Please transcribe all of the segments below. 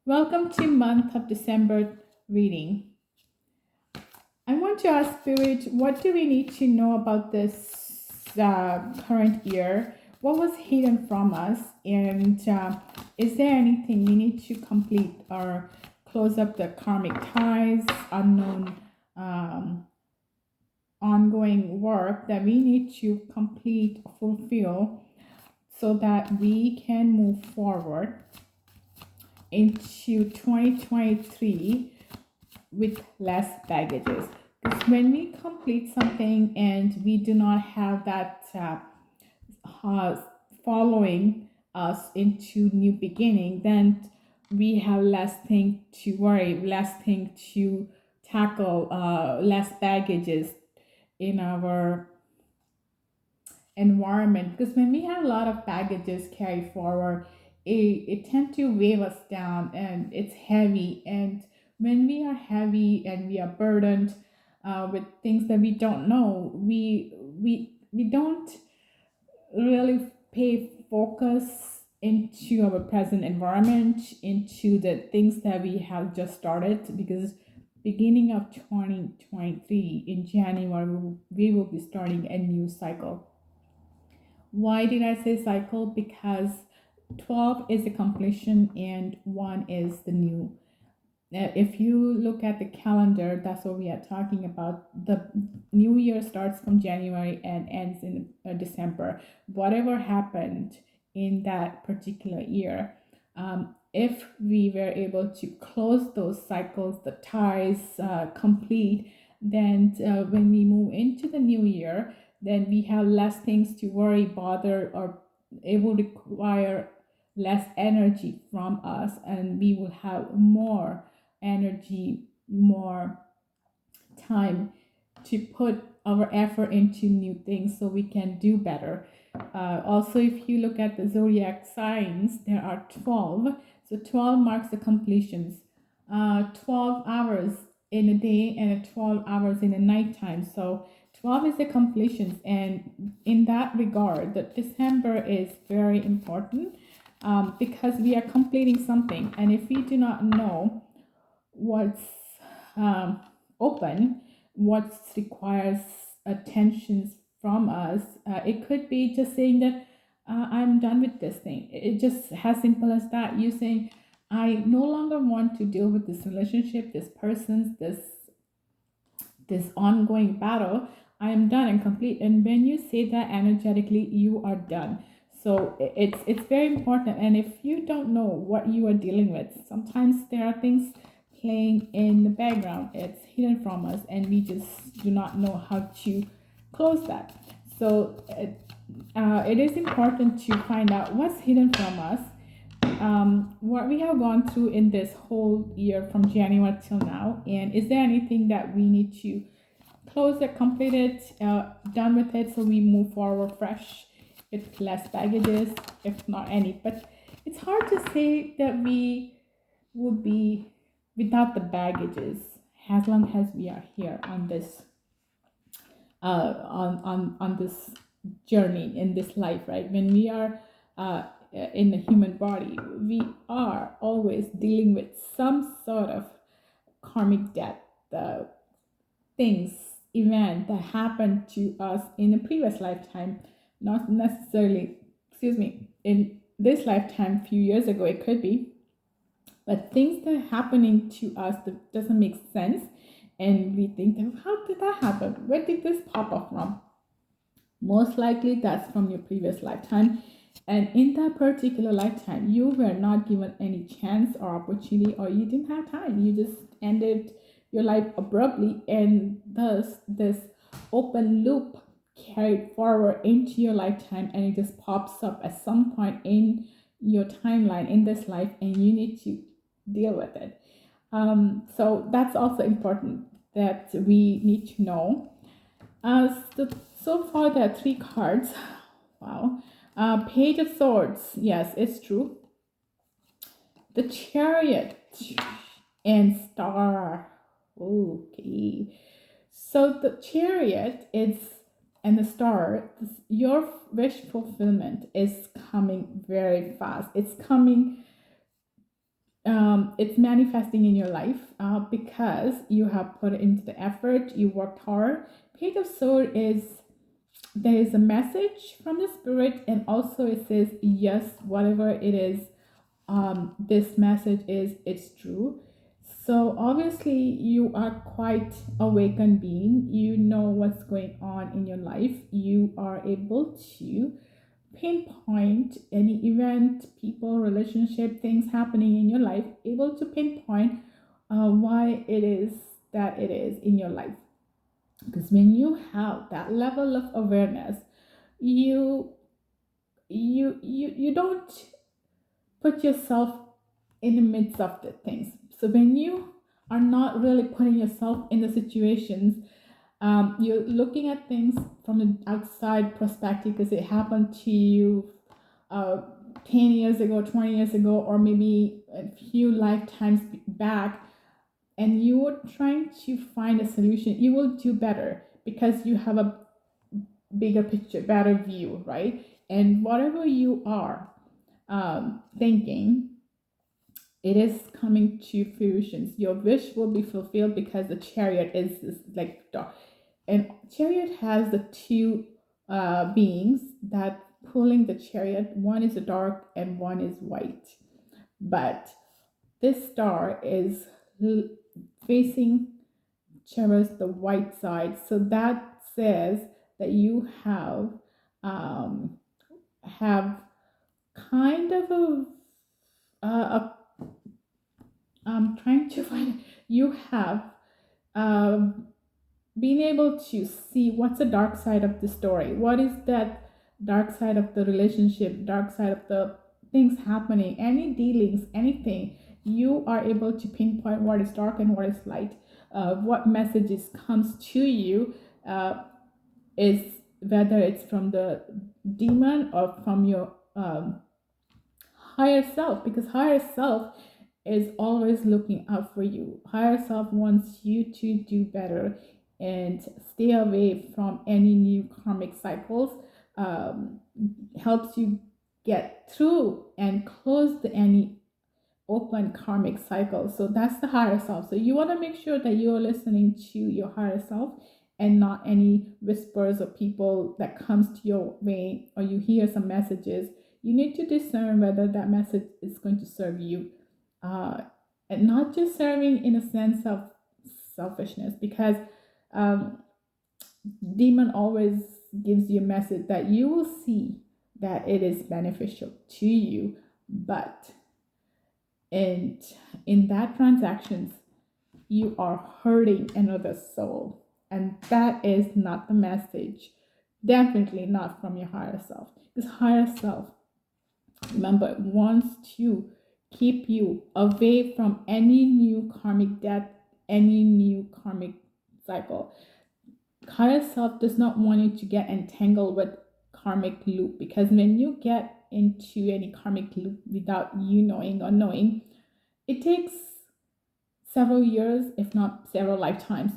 Welcome to month of December reading. I want to ask Spirit, what do we need to know about this current year? What was hidden from us? And is there anything we need to complete or close up the karmic ties, unknown um, ongoing work that we need to complete, fulfill, so that we can move forward into 2023 with less baggages? Because when we complete something and we do not have that uh, following us into new beginning, then we have less thing to worry, less thing to tackle, less baggages in our environment. Because when we have a lot of baggages carried forward, it tends to weigh us down and it's heavy. And when we are heavy and we are burdened with things that we don't know, we don't really pay focus into our present environment, into the things that we have just started. Because beginning of 2023 in January, we will be starting a new cycle. Why did I say cycle? Because 12 is the completion and 1 is the new. If you look at the calendar, that's what we are talking about. The new year starts from January and ends in December. Whatever happened in that particular year, if we were able to close those cycles, the ties complete, then when we move into the new year, then we have less things to worry, bother, or it will require less energy from us, and we will have more energy, more time to put our effort into new things so we can do better. Also, if you look at the zodiac signs, there are 12. So 12 marks the completions. 12 hours in a day and 12 hours in a nighttime. So 12 is the completions. And in that regard, the December is very important because we are completing something. And if we do not know what's um, open, what requires attentions from us. It could be just saying that I'm done with this thing. It just as simple as that. You saying, I no longer want to deal with this relationship, this person's, this ongoing battle. I am done and complete. And when you say that energetically, you are done. So it's very important. And if you don't know what you are dealing with, sometimes there are things playing in the background. It's hidden from us, and we just do not know how to close that. So it is important to find out what's hidden from us, what we have gone through in this whole year from January till now, and is there anything that we need to close it, complete it, done with it, so we move forward fresh with less baggages, if not any. But it's hard to say that we would be without the baggages as long as we are here on this on this journey in this life, right? When we are in the human body, we are always dealing with some sort of karmic debt, the things, event that happened to us in a previous lifetime, not necessarily, excuse me, in this lifetime, few years ago, it could be, but things that are happening to us that doesn't make sense, and we think that how did that happen? Where did this pop up from? Most likely that's from your previous lifetime. And in that particular lifetime, you were not given any chance or opportunity, or you didn't have time. You just ended your life abruptly, and thus this open loop carried forward into your lifetime, and it just pops up at some point in your timeline in this life, and you need to deal with it. So that's also important that we need to know. So far, there are three cards. Wow. Page of Swords. Yes, it's true. The Chariot and Star. Okay. So the Chariot is and the Star. Your wish fulfillment is coming very fast. It's coming it's manifesting in your life because you have put into the effort, you worked hard. Page of Sword is, there is a message from the spirit, and also it says yes, whatever it is, this message is, it's true. So obviously you are quite awakened being, you know what's going on in your life, you are able to pinpoint any event, people, relationship, things happening in your life, able to pinpoint why it is that it is in your life. Because when you have that level of awareness, you you don't put yourself in the midst of the things. So when you are not really putting yourself in the situations, you're looking at things from the outside perspective because it happened to you uh, 10 years ago, 20 years ago, or maybe a few lifetimes back, and you're trying to find a solution. You will do better because you have a bigger picture, better view, right? And whatever you are thinking, it is coming to fruition. Your wish will be fulfilled because the chariot is like dark. And chariot has the two beings that pulling the chariot. One is dark and one is white. But this star is facing towards the white side. So that says that you have kind of a I'm trying to find, you have um, been able to see what's the dark side of the story. What is that dark side of the relationship, dark side of the things happening, any dealings, anything. You are able to pinpoint what is dark and what is light. What messages comes to you is whether it's from the demon or from your higher self, because higher self is always looking out for you. Higher self wants you to do better and stay away from any new karmic cycles, um, helps you get through and close any open karmic cycle. So that's the higher self. So you want to make sure that you're listening to your higher self and not any whispers of people that comes to your way, or you hear some messages. You need to discern whether that message is going to serve you, uh, and not just serving in a sense of selfishness, because um, demon always gives you a message that you will see that it is beneficial to you, but and in that transactions you are hurting another soul, and that is not the message, definitely not from your higher self. Because higher self, remember, wants to keep you away from any new karmic death, any new karmic cycle. Higher self does not want you to get entangled with karmic loop, because when you get into any karmic loop without you knowing or knowing, it takes several years, if not several lifetimes,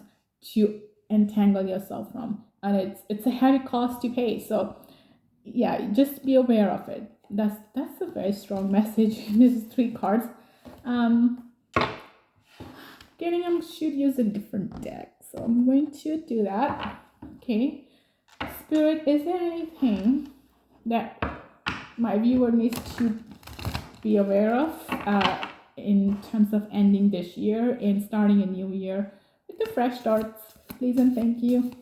to entangle yourself from, and it's a heavy cost to pay. So yeah, just be aware of it. That's a very strong message. These three cards. Um, getting I should use a different deck, so I'm going to do that. Okay, Spirit, is there anything that my viewer needs to be aware of in terms of ending this year and starting a new year with the fresh starts? Please and thank you.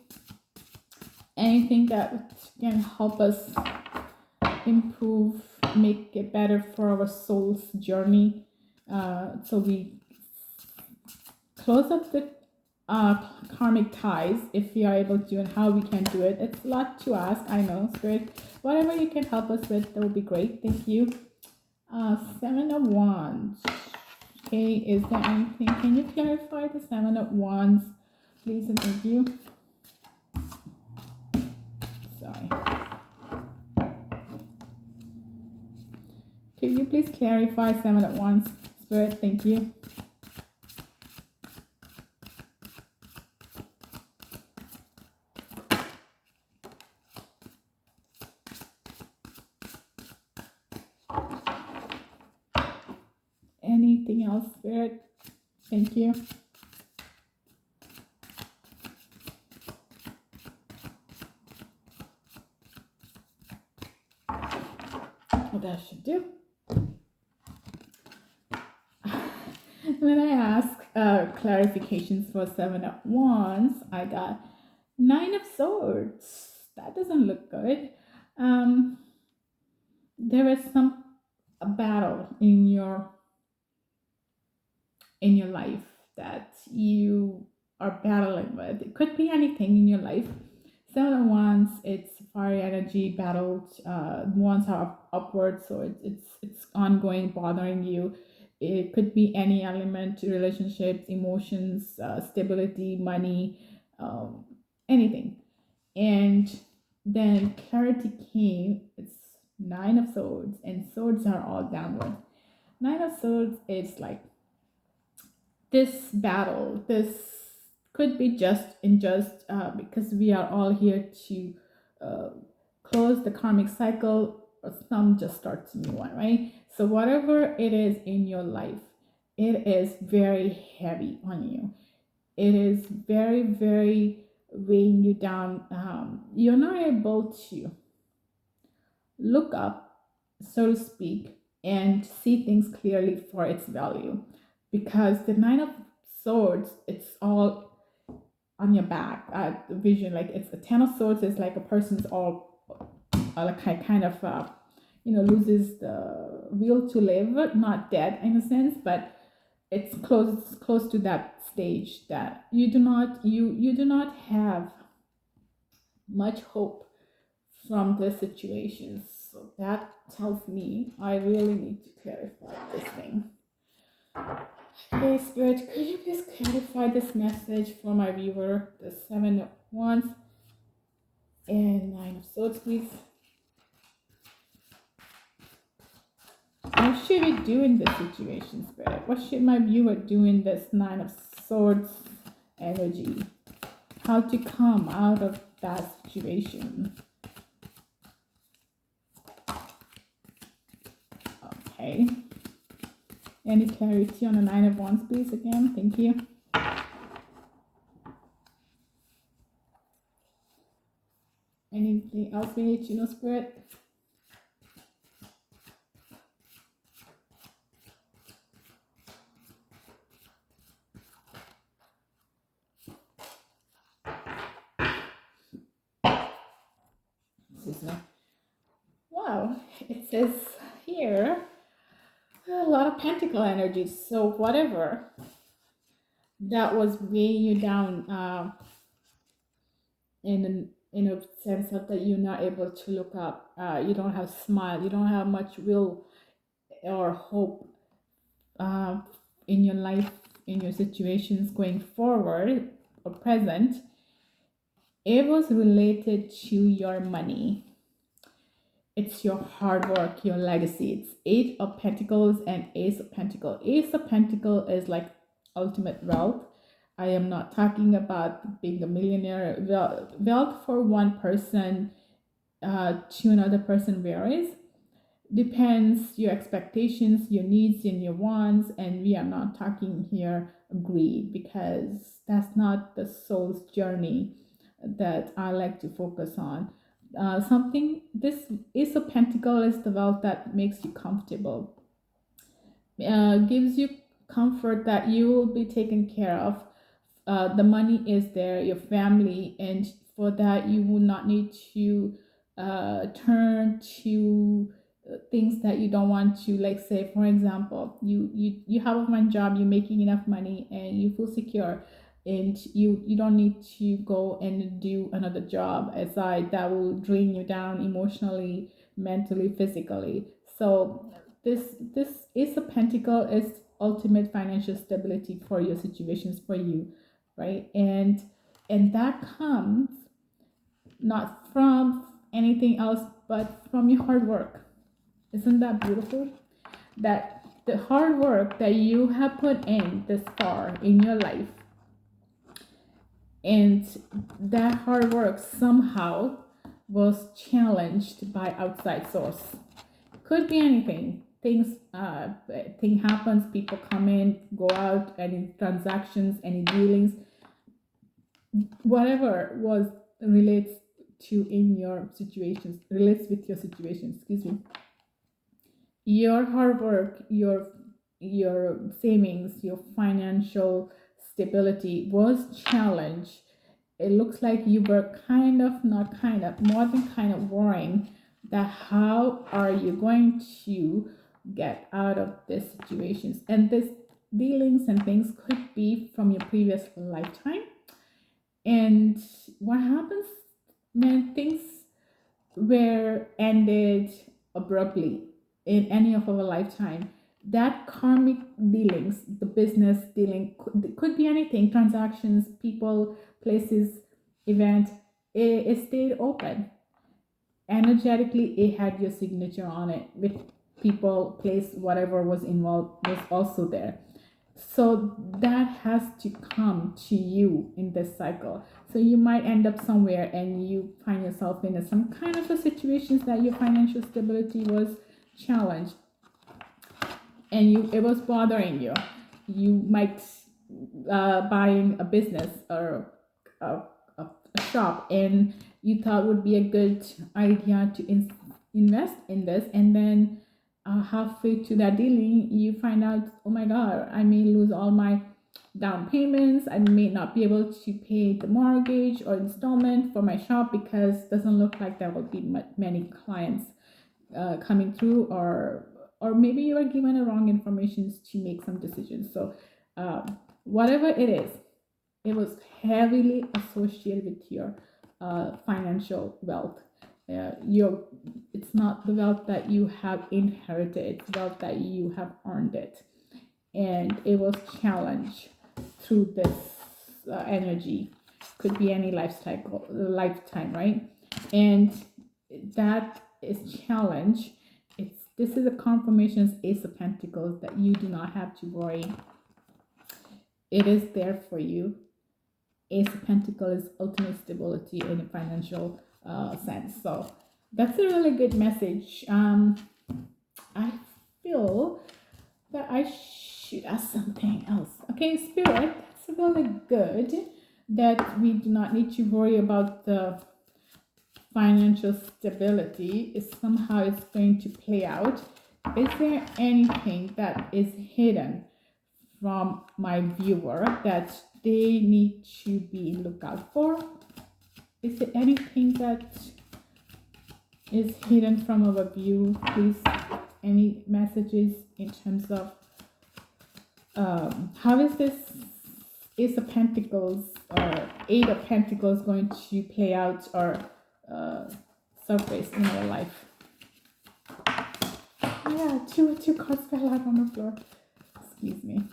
Anything that can help us improve, make it better for our soul's journey, so we close up the karmic ties, if we are able to, and how we can do it. It's a lot to ask, I know, Spirit. Whatever you can help us with, that would be great. Thank you. Seven of Wands. Okay, is there anything? Can you clarify the Seven of Wands, please and thank you? Sorry. Can you please clarify Seven of Wands, Spirit? Thank you. Anything Anything else, Spirit? Thank you. What that should do. When I ask clarifications for Seven of Wands, I got Nine of Swords. That doesn't look good. Um, there is some a battle in your life that you are battling with. It could be anything in your life. Seven of Wands, it's fire energy battled. Wands are upward, so it's ongoing, bothering you. It could be any element, relationships, emotions, stability, money, um, anything. And then clarity came. It's Nine of Swords, and swords are all downward. Nine of Swords is like this battle. This could be just unjust because we are all here to uh, close the karmic cycle, or some just starts a new one, right? So whatever it is in your life, it is very heavy on you. It is very, very weighing you down. You're not able to look up, so to speak, and see things clearly for its value. Because the Nine of Swords, it's all on your back. The vision, like it's a Ten of Swords, is like a person's all like kind of, loses the will to live, not dead in a sense, but it's close to that stage that you do not have much hope from the situations. So that tells me I really need to clarify this thing. Okay, Spirit, could you please clarify this message for my viewer? The Seven of Wands and Nine of Swords, please. What should we do in this situation, Spirit? What should my viewer do in this Nine of Swords energy? How to come out of that situation? Okay. Any clarity on the Nine of Wands, please, again? Thank you. Anything else we need to know, Spirit? Wow, it says here a lot of pentacle energy. So whatever that was weighing you down, in a sense of that you're not able to look up, you don't have smile, you don't have much will or hope uh, in your life, in your situations going forward or present. It was related to your money. It's your hard work, your legacy. It's Eight of Pentacles and Ace of Pentacles. Ace of Pentacles is like ultimate wealth. I am not talking about being a millionaire. Wealth for one person to another person varies. Depends your expectations, your needs, and your wants. And we are not talking here greed, because that's not the soul's journey that I like to focus on. Something, this Ace of Pentacle is the wealth that makes you comfortable, gives you comfort that you will be taken care of. The money is there, your family, and for that you will not need to turn to things that you don't want to, like say for example, you have one job, you're making enough money and you feel secure, and you don't need to go and do another job aside that will drain you down emotionally, mentally, physically. So this is a pentacle, is ultimate financial stability for your situations, for you, right? And that comes not from anything else but from your hard work. Isn't that beautiful? That the hard work that you have put in this far in your life, and that hard work somehow was challenged by outside source. Could be anything. thing happens, people come in, go out, any transactions, any dealings, whatever was relates to in your situations, relates with your situation, excuse me, your hard work, your savings, your financial stability was challenged. It looks like you were kind of, not kind of, more than kind of worrying that how are you going to get out of these situations. And this dealings and things could be from your previous lifetime. And what happens when things were ended abruptly in any of our lifetime? That karmic dealings, the business dealing, could be anything, transactions, people, places, event, it stayed open. Energetically, it had your signature on it with people, place, whatever was involved was also there. So that has to come to you in this cycle. So you might end up somewhere and you find yourself in some kind of a situations that your financial stability was challenged, and it was bothering you. You might buying a business or a, a shop, and you thought would be a good idea to invest in this, and then halfway to that dealing you find out, oh my god, I may lose all my down payments, I may not be able to pay the mortgage or installment for my shop because it doesn't look like there will be many clients coming through, or maybe you are given the wrong information to make some decisions. So whatever it is, it was heavily associated with your financial wealth. Your It's not the wealth that you have inherited, it's wealth that you have earned it, and it was challenged through this energy. Could be any lifetime, right? And that is challenge. This is a confirmation as Ace of Pentacles that you do not have to worry. It is there for you. Ace of Pentacles is ultimate stability in a financial sense. So that's a really good message. I feel that I should ask something else. Okay, Spirit, that's really good that we do not need to worry about the financial stability. Is somehow it's going to play out. Is there anything that is hidden from my viewer that they need to be lookout for? Is there anything that is hidden from our view? Please, any messages in terms of how is this Ace of Pentacles or Eight of Pentacles going to play out or surface in your life? Yeah, two cards fell out on the floor. Excuse me.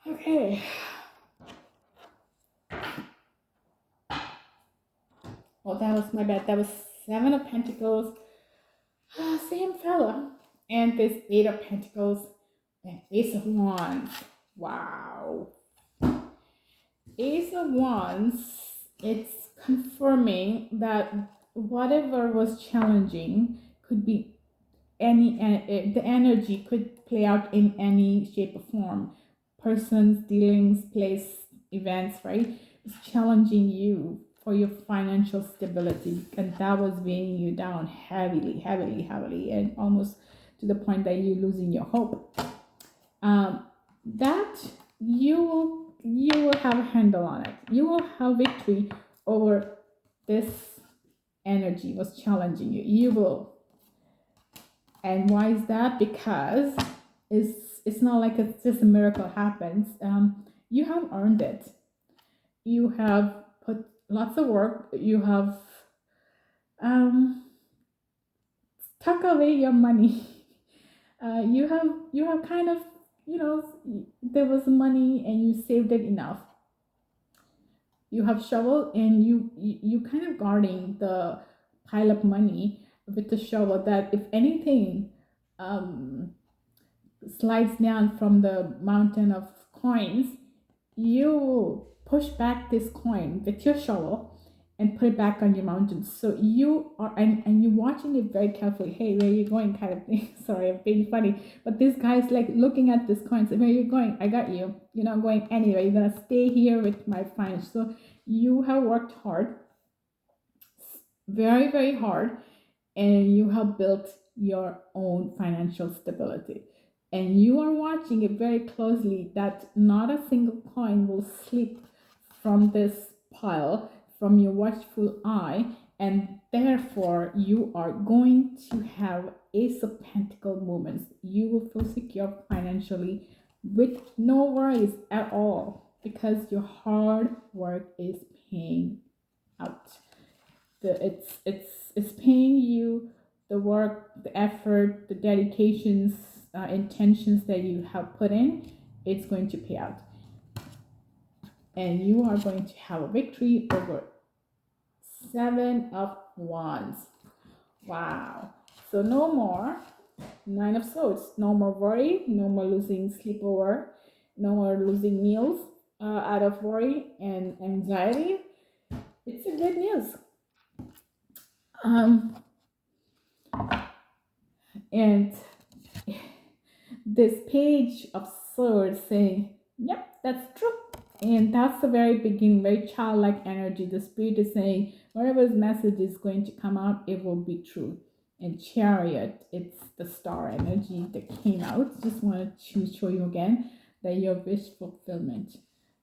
Okay. Oh, that was my bad. That was Seven of Pentacles. Same fella. And this Eight of Pentacles and Ace of Wands. Wow. Ace of Wands, it's confirming that whatever was challenging could be the energy could play out in any shape or form. Persons, dealings, place, events, right? It's challenging you for your financial stability, and that was weighing you down heavily, and almost to the point that you're losing your hope. That you will have a handle on it. You will have victory over this energy was challenging you. You will. And why is that? Because it's not like it's just a miracle happens. You have earned it. You have put lots of work. You have tuck away your money. You have kind of, there was money and you saved it enough. You have shovel and you kind of guarding the pile of money with the shovel, that if anything um, slides down from the mountain of coins, you push back this coin with your shovel and put it back on your mountain. So you are, and you're watching it very carefully. Hey, where are you going? Kind of thing. Sorry, I'm being funny. But this guy's like looking at this coin. So where are you going? I got you. You're not going anywhere. You're gonna stay here with my friends. So you have worked hard, very, very hard, and you have built your own financial stability. And you are watching it very closely that not a single coin will slip from this pile from your watchful eye, and therefore you are going to have ace of pentacle moments. You will feel secure financially with no worries at all because your hard work is paying out. It's paying you the work, the effort, the dedications, intentions that you have put in. It's going to pay out, and you are going to have a victory over Seven of Wands. Wow! So no more Nine of Swords. No more worry. No more losing sleep over. No more losing meals out of worry and anxiety. It's a good news. Um, and this page of swords saying, yep, that's true. And that's the very beginning, very childlike energy. The spirit is saying, whatever message is going to come out, it will be true. And chariot, it's the star energy that came out. Just wanted to show you again that your wish fulfillment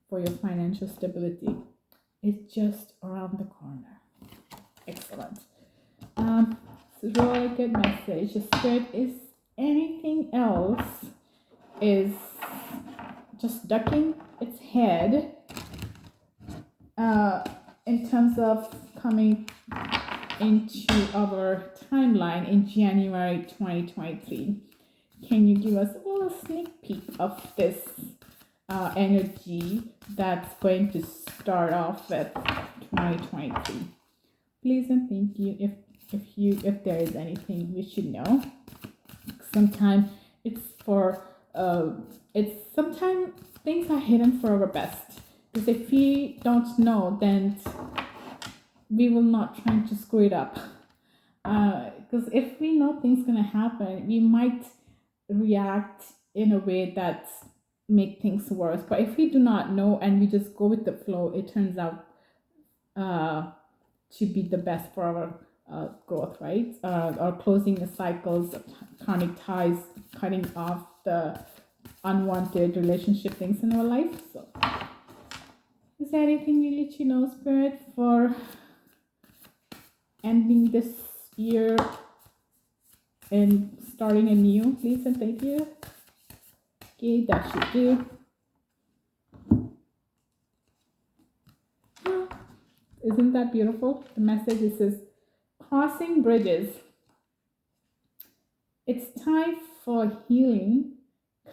for your financial stability is just around the corner. Excellent. It's a really good message. The spirit is anything else is just ducking its head in terms of coming into our timeline in January 2023. Can you give us a little sneak peek of this energy that's going to start off with 2023? Please and thank you if there is anything we should know. Sometimes it's for it's sometimes things are hidden for our best, because if we don't know, then we will not try to screw it up, because if we know things gonna happen, we might react in a way that make things worse. But if we do not know and we just go with the flow, it turns out to be the best for our growth, right? Or closing the cycles, karmic ties, cutting off the unwanted relationship things in our life. So, is there anything you need to know, Spirit, for ending this year and starting anew? Please and thank you. Okay, that should do. Isn't that beautiful? The message is says, crossing bridges. It's time for healing,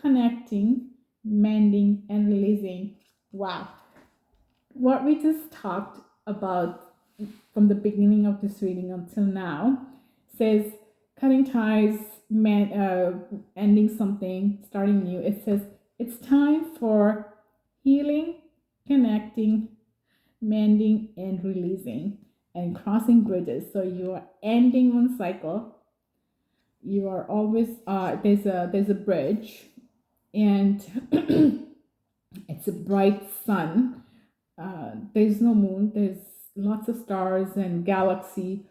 connecting, mending, and releasing. Wow. What we just talked about from the beginning of this reading until now says cutting ties, ending something, starting new. It says it's time for healing, connecting, mending, and releasing, and crossing bridges. So you are ending one cycle. You are always there's a bridge, and it's a bright sun. There's no moon. There's lots of stars and galaxy,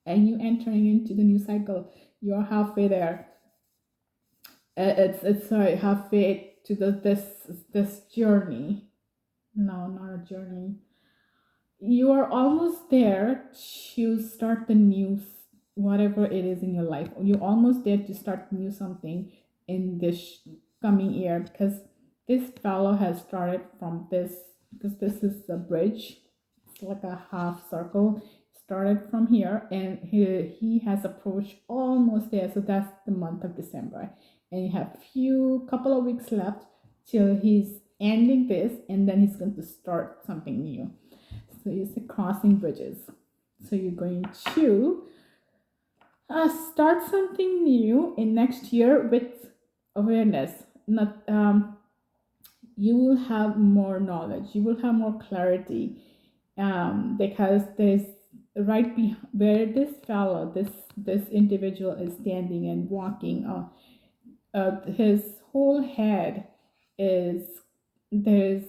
and you entering into the new cycle. You're halfway there. It's sorry, halfway to this journey. No, not a journey. You are almost there to start the new, whatever it is in your life. You're almost there to start new something in this coming year, because this fellow has started from this, because this is a bridge. It's like a half circle. Started from here, and he has approached almost there. So that's the month of December, and you have couple of weeks left till he's ending this, and then he's going to start something new. So it's crossing bridges. So you're going to Start something new in next year with awareness. Not You will have more knowledge. You will have more clarity. Because there's right where this fellow, this individual is standing and walking. His whole head is there's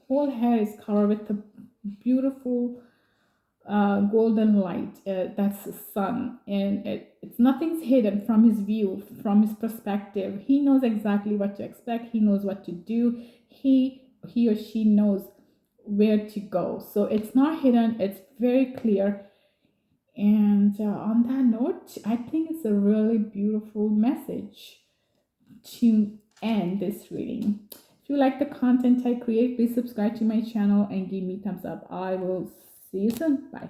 whole head is covered with a beautiful golden light. That's the sun, and it's nothing's hidden from his view, from his perspective. He knows exactly what to expect. He knows what to do. He or she knows where to go. So it's not hidden. It's very clear. And on that note, I think it's a really beautiful message to end this reading. If you like the content I create, please subscribe to my channel and give me thumbs up. I will see you soon. Bye.